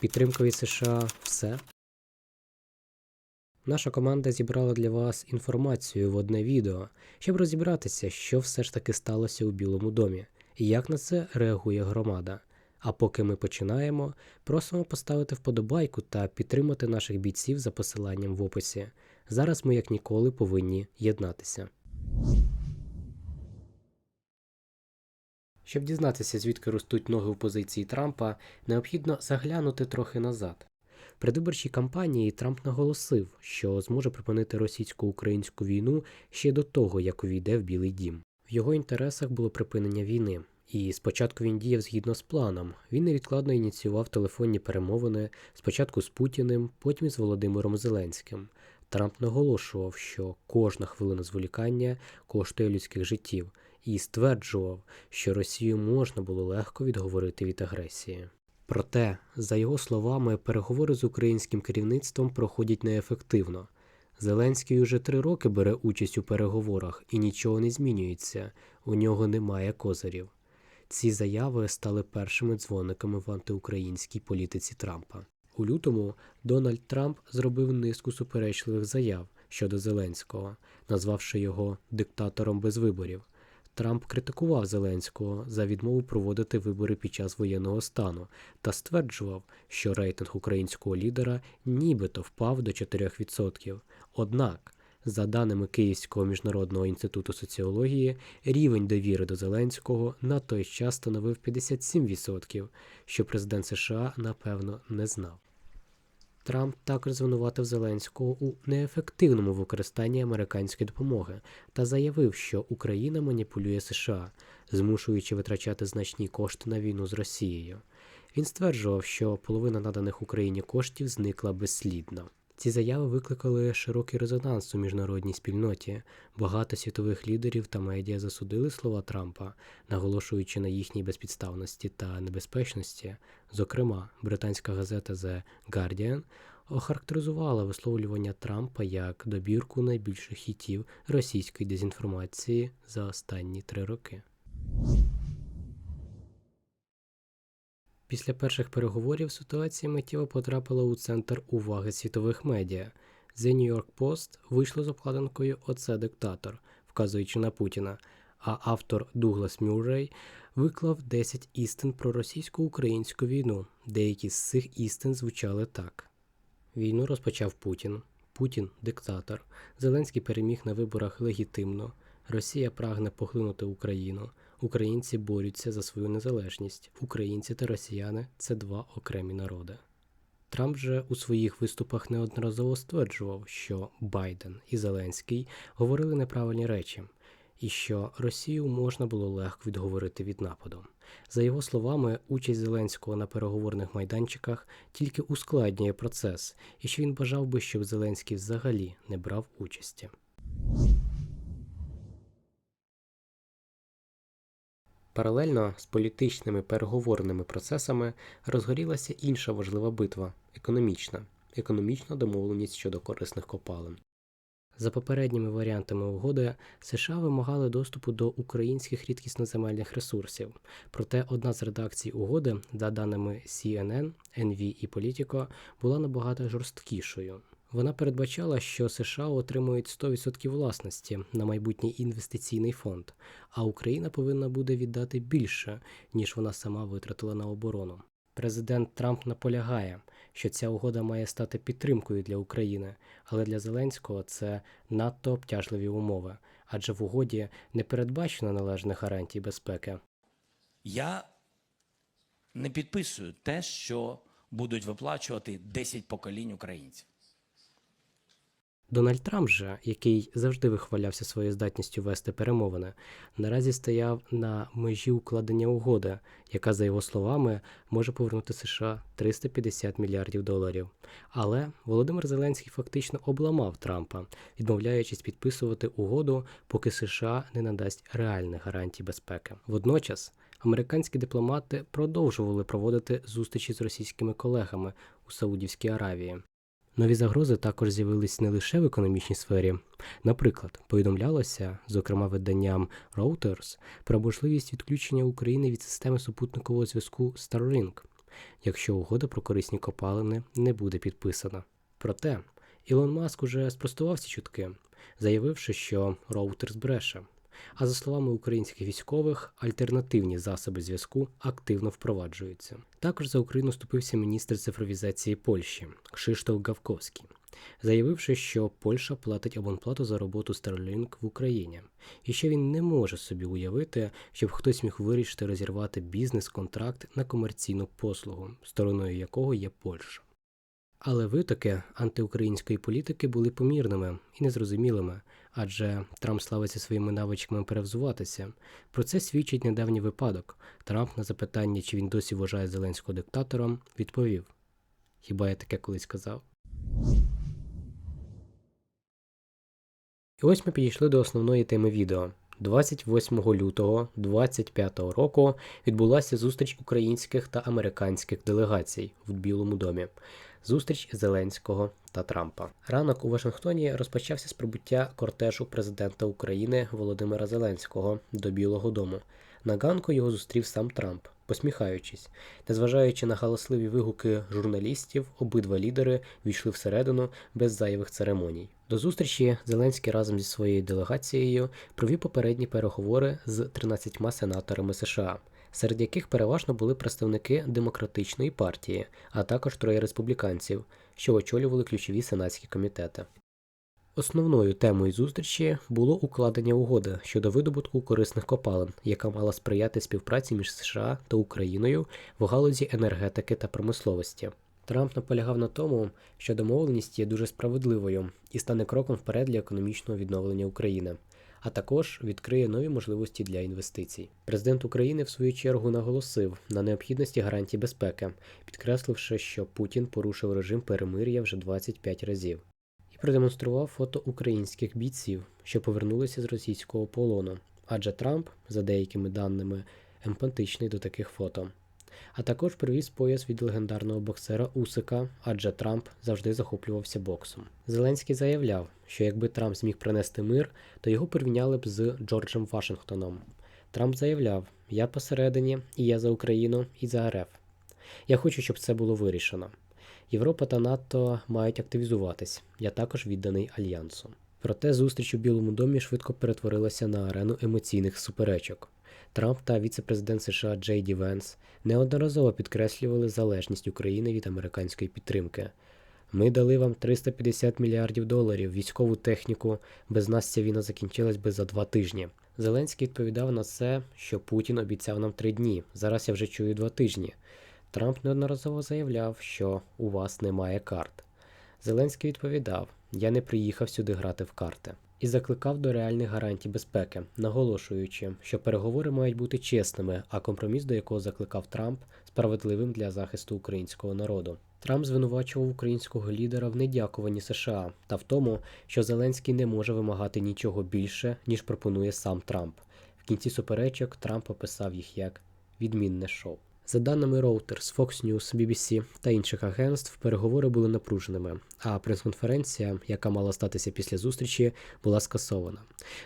Підтримка від США – все? Наша команда зібрала для вас інформацію в одне відео, щоб розібратися, що все ж таки сталося у Білому домі і як на це реагує громада. А поки ми починаємо, просимо поставити вподобайку та підтримати наших бійців за посиланням в описі. Зараз ми як ніколи повинні єднатися. Щоб дізнатися, звідки ростуть ноги в позиції Трампа, необхідно заглянути трохи назад. В предвиборчій кампанії Трамп наголосив, що зможе припинити російсько-українську війну ще до того, як увійде в Білий дім. В його інтересах було припинення війни. І спочатку він діяв згідно з планом. Він невідкладно ініціював телефонні перемовини, спочатку з Путіним, потім з Володимиром Зеленським. Трамп наголошував, що кожна хвилина зволікання коштує людських життів, і стверджував, що Росію можна було легко відговорити від агресії. Проте, за його словами, переговори з українським керівництвом проходять неефективно. Зеленський уже 3 роки бере участь у переговорах і нічого не змінюється, у нього немає козирів. Ці заяви стали першими дзвониками в антиукраїнській політиці Трампа. У лютому Дональд Трамп зробив низку суперечливих заяв щодо Зеленського, назвавши його диктатором без виборів. Трамп критикував Зеленського за відмову проводити вибори під час воєнного стану та стверджував, що рейтинг українського лідера нібито впав до 4%. Однак, за даними Київського міжнародного інституту соціології, рівень довіри до Зеленського на той час становив 57%, що президент США, напевно, не знав. Трамп також звинуватив Зеленського у неефективному використанні американської допомоги та заявив, що Україна маніпулює США, змушуючи витрачати значні кошти на війну з Росією. Він стверджував, що половина наданих Україні коштів зникла безслідно. Ці заяви викликали широкий резонанс у міжнародній спільноті. Багато світових лідерів та медіа засудили слова Трампа, наголошуючи на їхній безпідставності та небезпечності. Зокрема, британська газета The Guardian охарактеризувала висловлювання Трампа як добірку найбільших хітів російської дезінформації за останні 3 роки. Після перших переговорів ситуація миттєво потрапила у центр уваги світових медіа. The New York Post вийшло з обкладинкою «Оце диктатор», вказуючи на Путіна, а автор Дуглас Мюррей виклав 10 істин про російсько-українську війну. Деякі з цих істин звучали так. Війну розпочав Путін. Путін – диктатор. Зеленський переміг на виборах легітимно. Росія прагне поглинути Україну. Українці борються за свою незалежність. Українці та росіяни – це 2 окремі народи. Трамп же у своїх виступах неодноразово стверджував, що Байден і Зеленський говорили неправильні речі, і що Росію можна було легко відговорити від нападу. За його словами, участь Зеленського на переговорних майданчиках тільки ускладнює процес, і що він бажав би, щоб Зеленський взагалі не брав участі. Паралельно з політичними переговорними процесами розгорілася інша важлива битва – економічна домовленість щодо корисних копалин. За попередніми варіантами угоди, США вимагали доступу до українських рідкісноземельних ресурсів. Проте одна з редакцій угоди, за даними CNN, NV і Politico, була набагато жорсткішою. Вона передбачала, що США отримують 100% власності на майбутній інвестиційний фонд, а Україна повинна буде віддати більше, ніж вона сама витратила на оборону. Президент Трамп наполягає, що ця угода має стати підтримкою для України, але для Зеленського це надто обтяжливі умови, адже в угоді не передбачено належних гарантій безпеки. Я не підписую те, що будуть виплачувати 10 поколінь українців. Дональд Трамп же, який завжди вихвалявся своєю здатністю вести перемовини, наразі стояв на межі укладення угоди, яка, за його словами, може повернути США 350 мільярдів доларів. Але Володимир Зеленський фактично обламав Трампа, відмовляючись підписувати угоду, поки США не надасть реальних гарантій безпеки. Водночас, американські дипломати продовжували проводити зустрічі з російськими колегами у Саудівській Аравії. Нові загрози також з'явились не лише в економічній сфері. Наприклад, повідомлялося, зокрема виданням Reuters, про можливість відключення України від системи супутникового зв'язку Starlink. якщо угода про корисні копалини не буде підписана. Проте Ілон Маск уже спростував ці чутки, заявивши, що Reuters бреше. А за словами українських військових, альтернативні засоби зв'язку активно впроваджуються. Також за Україну вступився міністр цифровізації Польщі Крzysztof Gawkowski, заявивши, що Польща платить абонплату за роботу Starlink в Україні, і що він не може собі уявити, щоб хтось міг вирішити розірвати бізнес-контракт на комерційну послугу, стороною якого є Польща. Але витоки антиукраїнської політики були помірними і незрозумілими, адже Трамп славиться своїми навичками перевзуватися. Про це свідчить недавній випадок. Трамп на запитання, чи він досі вважає Зеленського диктатором, відповів: «Хіба я таке колись казав?» І ось ми підійшли до основної теми відео. 28 лютого 2025 року відбулася зустріч українських та американських делегацій в Білому домі. Зустріч Зеленського та Трампа. Ранок у Вашингтоні розпочався з прибуття кортежу президента України Володимира Зеленського до Білого дому. На ганку його зустрів сам Трамп, посміхаючись. Незважаючи на галасливі вигуки журналістів, обидва лідери війшли всередину без зайвих церемоній. До зустрічі Зеленський разом зі своєю делегацією провів попередні переговори з 13 сенаторами США, серед яких переважно були представники Демократичної партії, а також 3 республіканців, що очолювали ключові сенатські комітети. Основною темою зустрічі було укладення угоди щодо видобутку корисних копалин, яка мала сприяти співпраці між США та Україною в галузі енергетики та промисловості. Трамп наполягав на тому, що домовленість є дуже справедливою і стане кроком вперед для економічного відновлення України, а також відкриє нові можливості для інвестицій. Президент України в свою чергу наголосив на необхідності гарантій безпеки, підкресливши, що Путін порушив режим перемир'я вже 25 разів. І продемонстрував фото українських бійців, що повернулися з російського полону, адже Трамп, за деякими даними, емпатичний до таких фото. А також привіз пояс від легендарного боксера Усика, адже Трамп завжди захоплювався боксом. Зеленський заявляв, що якби Трамп зміг принести мир, то його порівняли б з Джорджем Вашингтоном. Трамп заявляв: «Я посередині, і я за Україну, і за РФ. Я хочу, щоб це було вирішено. Європа та НАТО мають активізуватись. Я також відданий Альянсу». Проте зустріч у Білому домі швидко перетворилася на арену емоційних суперечок. Трамп та віце-президент США Джей Ді Венс неодноразово підкреслювали залежність України від американської підтримки. «Ми дали вам 350 мільярдів доларів, військову техніку, без нас ця війна закінчилась би за 2 тижні». Зеленський відповідав на це, що Путін обіцяв нам 3 дні, зараз я вже чую 2 тижні. Трамп неодноразово заявляв, що у вас немає карт. Зеленський відповідав: «Я не приїхав сюди грати в карти». І закликав до реальних гарантій безпеки, наголошуючи, що переговори мають бути чесними, а компроміс, до якого закликав Трамп, справедливим для захисту українського народу. Трамп звинувачував українського лідера в недякуванні США та в тому, що Зеленський не може вимагати нічого більше, ніж пропонує сам Трамп. В кінці суперечок Трамп описав їх як «відмінне шоу». За даними Reuters, Fox News, BBC та інших агентств, переговори були напруженими, а прес-конференція, яка мала статися після зустрічі, була скасована.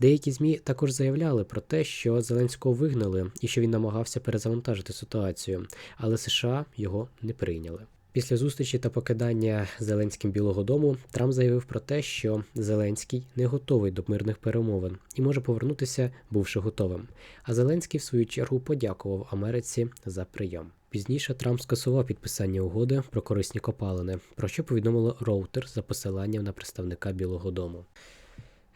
Деякі ЗМІ також заявляли про те, що Зеленського вигнали і що він намагався перезавантажити ситуацію, але США його не прийняли. Після зустрічі та покидання Зеленським Білого дому Трамп заявив про те, що Зеленський не готовий до мирних перемовин і може повернутися, бувши готовим. А Зеленський, в свою чергу, подякував Америці за прийом. Пізніше Трамп скасував підписання угоди про корисні копалини, про що повідомило Reuters за посиланням на представника Білого дому.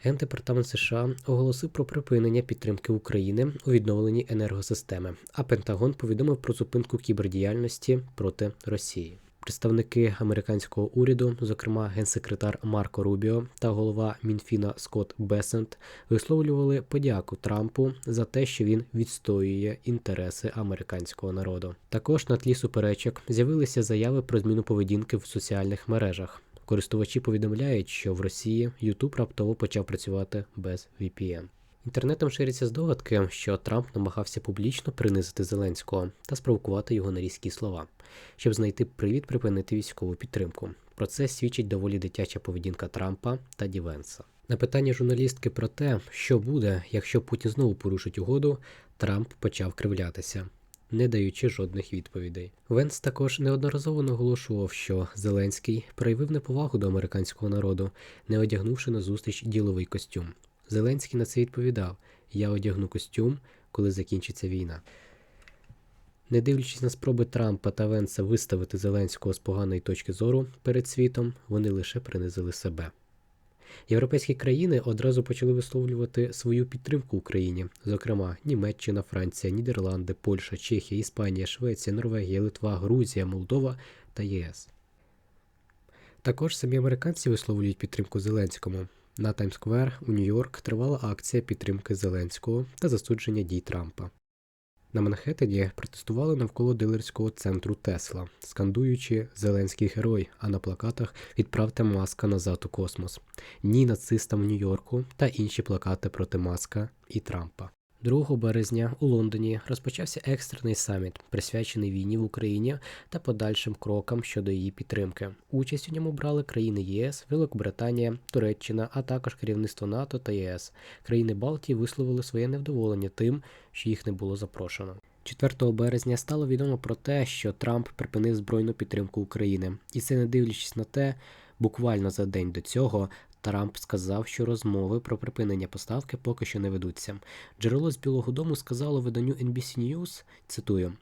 Гендепартамент США оголосив про припинення підтримки України у відновленні енергосистеми, а Пентагон повідомив про зупинку кібердіяльності проти Росії. Представники американського уряду, зокрема генсекретар Марко Рубіо та голова Мінфіна Скотт Бессент, висловлювали подяку Трампу за те, що він відстоює інтереси американського народу. Також на тлі суперечок з'явилися заяви про зміну поведінки в соціальних мережах. Користувачі повідомляють, що в Росії YouTube раптово почав працювати без VPN. Інтернетом ширяться здогадки, що Трамп намагався публічно принизити Зеленського та спровокувати його на різкі слова, щоб знайти привід припинити військову підтримку. Про це свідчить доволі дитяча поведінка Трампа та Ді Венса. На питання журналістки про те, що буде, якщо Путін знову порушить угоду, Трамп почав кривлятися. не даючи жодних відповідей. Венс також неодноразово наголошував, що Зеленський проявив неповагу до американського народу, не одягнувши на зустріч діловий костюм. Зеленський на це відповідав: «Я одягну костюм, коли закінчиться війна». Не дивлячись на спроби Трампа та Венса виставити Зеленського з поганої точки зору перед світом, вони лише принизили себе. Європейські країни одразу почали висловлювати свою підтримку Україні, зокрема Німеччина, Франція, Нідерланди, Польща, Чехія, Іспанія, Швеція, Норвегія, Литва, Грузія, Молдова та ЄС. Також самі американці висловлюють підтримку Зеленському. На Таймс-сквер у Нью-Йорк тривала акція підтримки Зеленського та засудження дій Трампа. На Манхеттені протестували навколо дилерського центру Тесла, скандуючи «Зеленський герой», а на плакатах «Відправте Маска назад у космос», «Ні нацистам в Нью-Йорку» та інші плакати проти Маска і Трампа. 2 березня у Лондоні розпочався екстрений саміт, присвячений війні в Україні та подальшим крокам щодо її підтримки. Участь у ньому брали країни ЄС, Великобританія, Туреччина, а також керівництво НАТО та ЄС. Країни Балтії висловили своє невдоволення тим, що їх не було запрошено. 4 березня стало відомо про те, що Трамп припинив збройну підтримку України. І це не дивлячись на те, буквально за день до цього Трамп сказав, що розмови про припинення поставки поки що не ведуться. Джерело з Білого дому сказало виданню NBC News, цитую: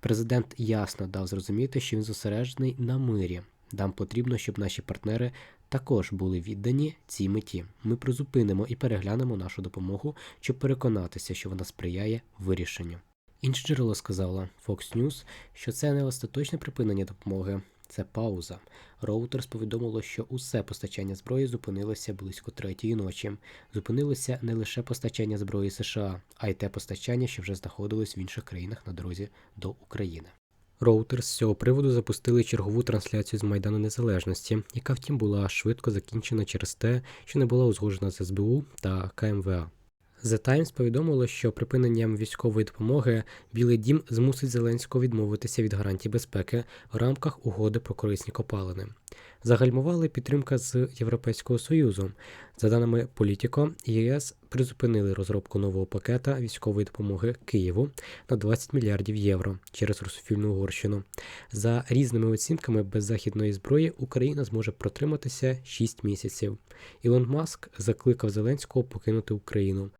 «Президент ясно дав зрозуміти, що він зосереджений на мирі. Нам потрібно, щоб наші партнери також були віддані цій меті. Ми призупинимо і переглянемо нашу допомогу, щоб переконатися, що вона сприяє вирішенню». Інше джерело сказало Fox News, що це не остаточне припинення допомоги. Це пауза. Reuters повідомило, що усе постачання зброї зупинилося близько 3-ї ночі. Зупинилося не лише постачання зброї США, а й те постачання, що вже знаходилось в інших країнах на дорозі до України. Reuters з цього приводу запустили чергову трансляцію з Майдану Незалежності, яка втім була швидко закінчена через те, що не була узгоджена з СБУ та КМВА. The Times повідомило, що припиненням військової допомоги Білий дім змусить Зеленського відмовитися від гарантій безпеки в рамках угоди про корисні копалини. Загальмувала підтримка з Європейського Союзу. За даними Політіко, ЄС призупинили розробку нового пакета військової допомоги Києву на 20 мільярдів євро через русофільну Угорщину. За різними оцінками, без західної зброї Україна зможе протриматися 6 місяців. Ілон Маск закликав Зеленського покинути Україну.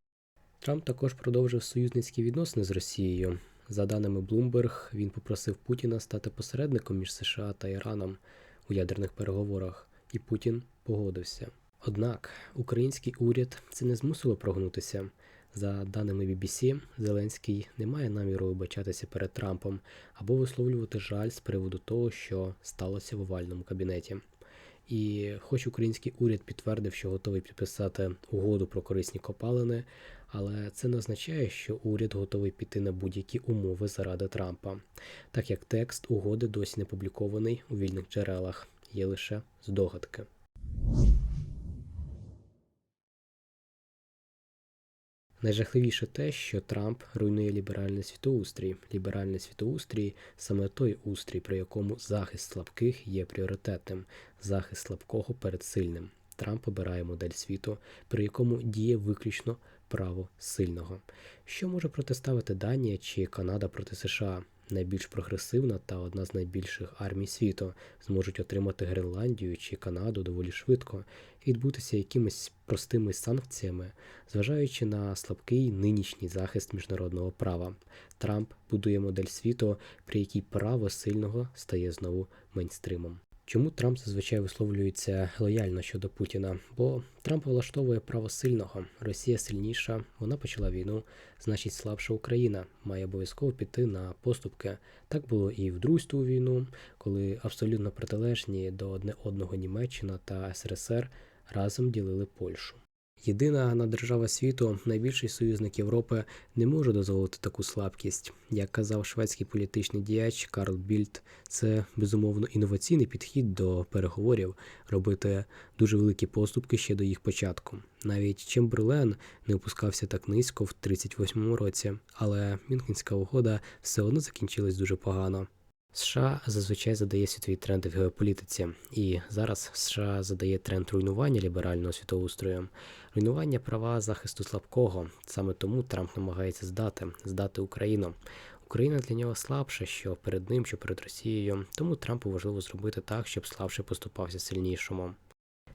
Трамп також продовжив союзницькі відносини з Росією. За даними Bloomberg, він попросив Путіна стати посередником між США та Іраном у ядерних переговорах, і Путін погодився. Однак український уряд це не змусило прогнутися. За даними BBC, Зеленський не має наміру вибачатися перед Трампом або висловлювати жаль з приводу того, що сталося в овальному кабінеті. І хоч український уряд підтвердив, що готовий підписати угоду про корисні копалини, але це не означає, що уряд готовий піти на будь-які умови заради Трампа, так як текст угоди досі не публікований у вільних джерелах, є лише здогадки. Найжахливіше те, що Трамп руйнує ліберальний світоустрій. Ліберальний світоустрій – саме той устрій, при якому захист слабких є пріоритетним, захист слабкого перед сильним. Трамп обирає модель світу, при якому діє виключно право сильного. Що може протиставити Данія чи Канада проти США? Найбільш прогресивна та одна з найбільших армій світу зможуть отримати Гренландію чи Канаду доволі швидко і відбутися якимись простими санкціями, зважаючи на слабкий нинішній захист міжнародного права. Трамп будує модель світу, при якій право сильного стає знову мейнстримом. Чому Трамп зазвичай висловлюється лояльно щодо Путіна? Бо Трамп влаштовує право сильного. Росія сильніша, вона почала війну, значить слабша Україна має обов'язково піти на поступки. Так було і в Другу війну, коли абсолютно протилежні до одне одного Німеччина та СРСР разом ділили Польщу. Єдина наддержава світу, найбільший союзник Європи, не може дозволити таку слабкість. Як казав шведський політичний діяч Карл Більд, це, безумовно, інноваційний підхід до переговорів, робити дуже великі поступки ще до їх початку. Навіть Чемберлен не опускався так низько в 1938 році, але Мюнхенська угода все одно закінчилась дуже погано. США зазвичай задає світові тренди в геополітиці, і зараз США задає тренд руйнування ліберального світоустрою, руйнування права захисту слабкого. Саме тому Трамп намагається здати Україну. Україна для нього слабша, що перед ним, що перед Росією, тому Трампу важливо зробити так, щоб слабший поступався сильнішому.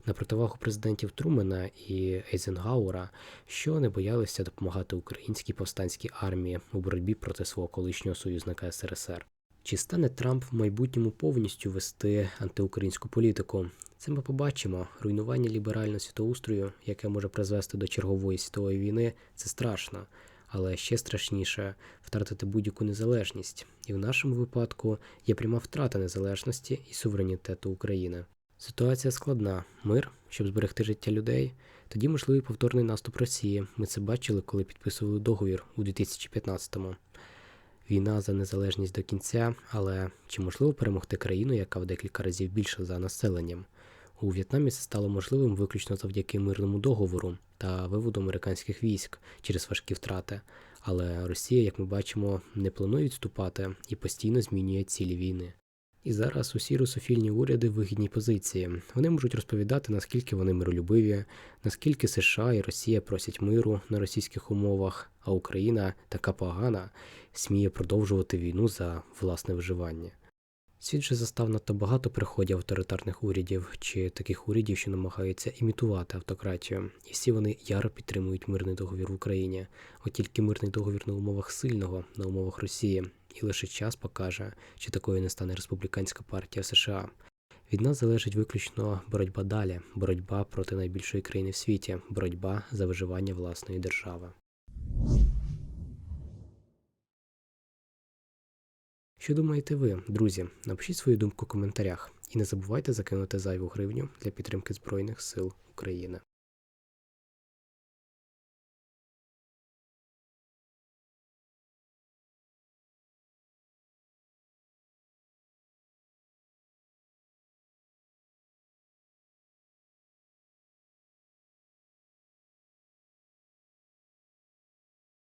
На противагу президентів Трумена і Ейзенгауера, що не боялися допомагати українській повстанській армії у боротьбі проти свого колишнього союзника СРСР. Чи стане Трамп в майбутньому повністю вести антиукраїнську політику? Це ми побачимо. Руйнування ліберального світоустрою, яке може призвести до чергової світової війни, це страшно. Але ще страшніше втратити будь-яку незалежність. І в нашому випадку є пряма втрата незалежності і суверенітету України. Ситуація складна. Мир, щоб зберегти життя людей. Тоді можливий повторний наступ Росії. Ми це бачили, коли підписували договір у 2015-му. Війна за незалежність до кінця, але чи можливо перемогти країну, яка в декілька разів більша за населенням? У В'єтнамі це стало можливим виключно завдяки мирному договору та виводу американських військ через важкі втрати. Але Росія, як ми бачимо, не планує відступати і постійно змінює цілі війни. І зараз усі русофільні уряди в вигідній позиції. Вони можуть розповідати, наскільки вони миролюбиві, наскільки США і Росія просять миру на російських умовах, а Україна, така погана, сміє продовжувати війну за власне виживання. Світ же застав надто багато приходів авторитарних урядів, чи таких урядів, що намагаються імітувати автократію, і всі вони яро підтримують мирний договір в Україні. От тільки мирний договір на умовах сильного, на умовах Росії, і лише час покаже, чи такою не стане республіканська партія США. Від нас залежить виключно боротьба далі, боротьба проти найбільшої країни в світі, боротьба за виживання власної держави. Що думаєте ви, друзі? Напишіть свою думку в коментарях. І не забувайте закинути зайву гривню для підтримки Збройних сил України.